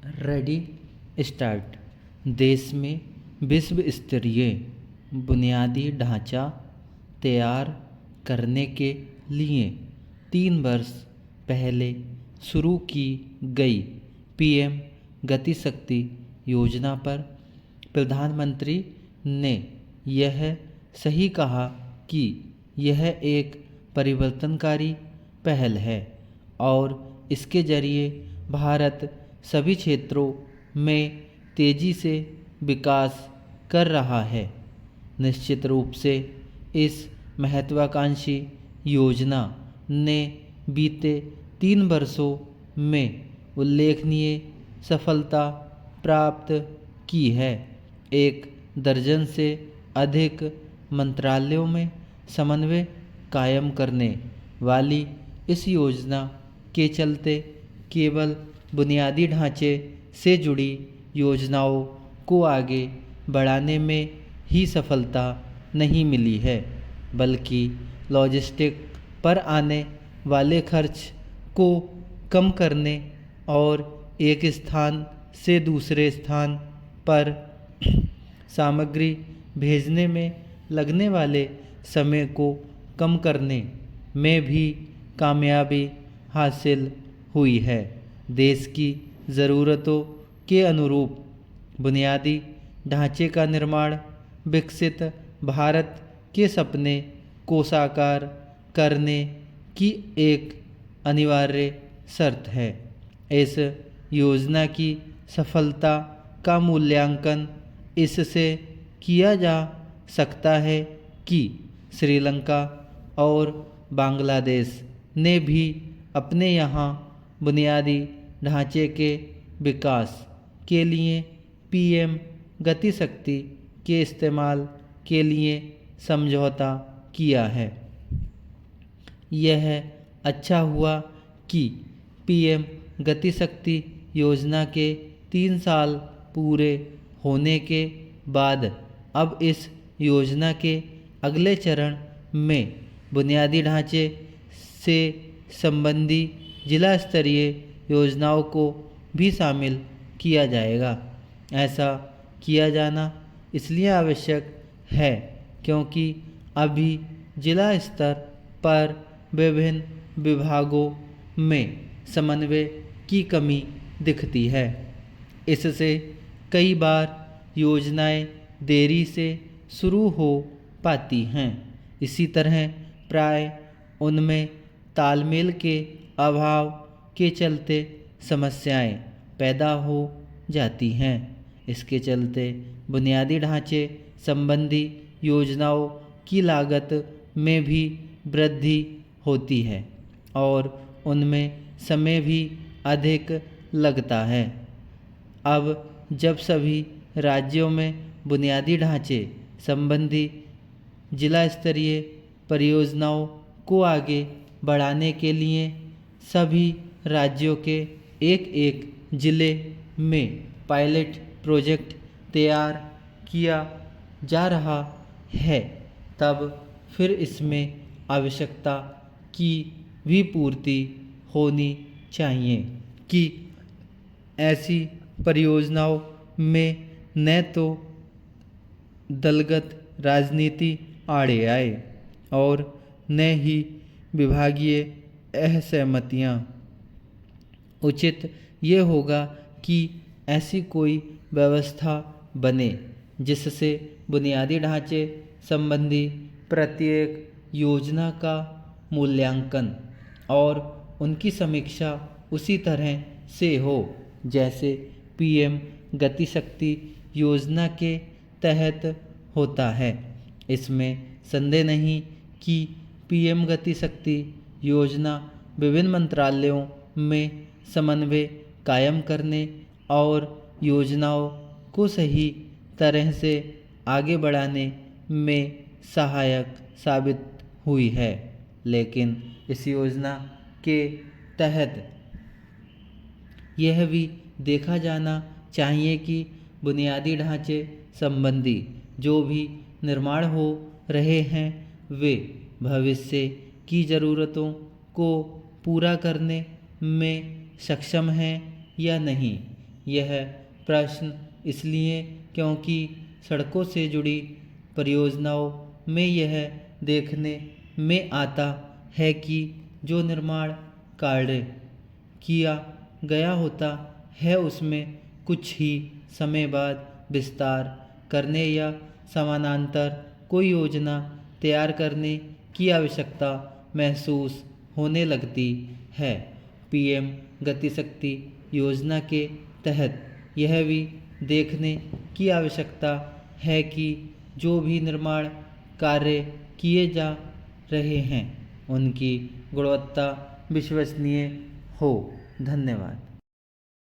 Ready start. देश में विश्व स्तरीय बुनियादी ढांचा तैयार करने के लिए 3 वर्ष पहले शुरू की गई पीएम गति शक्ति योजना पर प्रधानमंत्री ने यह सही कहा कि यह एक परिवर्तनकारी पहल है और इसके जरिए भारत सभी क्षेत्रों में तेज़ी से विकास कर रहा है। निश्चित रूप से इस महत्वाकांक्षी योजना ने बीते 3 वर्षों में उल्लेखनीय सफलता प्राप्त की है। 1 दर्जन से अधिक मंत्रालयों में समन्वय कायम करने वाली इस योजना के चलते केवल बुनियादी ढांचे से जुड़ी योजनाओं को आगे बढ़ाने में ही सफलता नहीं मिली है, बल्कि लॉजिस्टिक पर आने वाले खर्च को कम करने और एक स्थान से दूसरे स्थान पर सामग्री भेजने में लगने वाले समय को कम करने में भी कामयाबी हासिल हुई है। देश की ज़रूरतों के अनुरूप बुनियादी ढांचे का निर्माण विकसित भारत के सपने को साकार करने की एक अनिवार्य शर्त है। इस योजना की सफलता का मूल्यांकन इससे किया जा सकता है कि श्रीलंका और बांग्लादेश ने भी अपने यहाँ बुनियादी ढांचे के विकास के लिए पीएम गति शक्ति के इस्तेमाल के लिए समझौता किया है। यह अच्छा हुआ कि पीएम गति शक्ति योजना के 3 साल पूरे होने के बाद अब इस योजना के अगले चरण में बुनियादी ढांचे से संबंधी जिला स्तरीय योजनाओं को भी शामिल किया जाएगा। ऐसा किया जाना इसलिए आवश्यक है क्योंकि अभी जिला स्तर पर विभिन्न विभागों में समन्वय की कमी दिखती है। इससे कई बार योजनाएं देरी से शुरू हो पाती हैं। इसी तरह प्राय उनमें तालमेल के अभाव के चलते समस्याएं पैदा हो जाती हैं। इसके चलते बुनियादी ढांचे संबंधी योजनाओं की लागत में भी वृद्धि होती है और उनमें समय भी अधिक लगता है। अब जब सभी राज्यों में बुनियादी ढांचे संबंधी जिला स्तरीय परियोजनाओं को आगे बढ़ाने के लिए सभी राज्यों के एक एक जिले में पायलट प्रोजेक्ट तैयार किया जा रहा है, तब फिर इसमें आवश्यकता की भी पूर्ति होनी चाहिए कि ऐसी परियोजनाओं में न तो दलगत राजनीति आड़े आए और न ही विभागीय असहमतियाँ। उचित ये होगा कि ऐसी कोई व्यवस्था बने जिससे बुनियादी ढांचे संबंधी प्रत्येक योजना का मूल्यांकन और उनकी समीक्षा उसी तरह से हो जैसे पीएम गति शक्ति योजना के तहत होता है। इसमें संदेह नहीं कि पीएम गति शक्ति योजना विभिन्न मंत्रालयों में समन्वय कायम करने और योजनाओं को सही तरह से आगे बढ़ाने में सहायक साबित हुई है। लेकिन इस योजना के तहत यह भी देखा जाना चाहिए कि बुनियादी ढांचे संबंधी जो भी निर्माण हो रहे हैं वे भविष्य की ज़रूरतों को पूरा करने में सक्षम हैं या नहीं। यह प्रश्न इसलिए क्योंकि सड़कों से जुड़ी परियोजनाओं में यह देखने में आता है कि जो निर्माण कार्य किया गया होता है उसमें कुछ ही समय बाद विस्तार करने या समानांतर कोई योजना तैयार करने की आवश्यकता महसूस होने लगती है। पीएम गति शक्ति योजना के तहत यह भी देखने की आवश्यकता है कि जो भी निर्माण कार्य किए जा रहे हैं उनकी गुणवत्ता विश्वसनीय हो। धन्यवाद।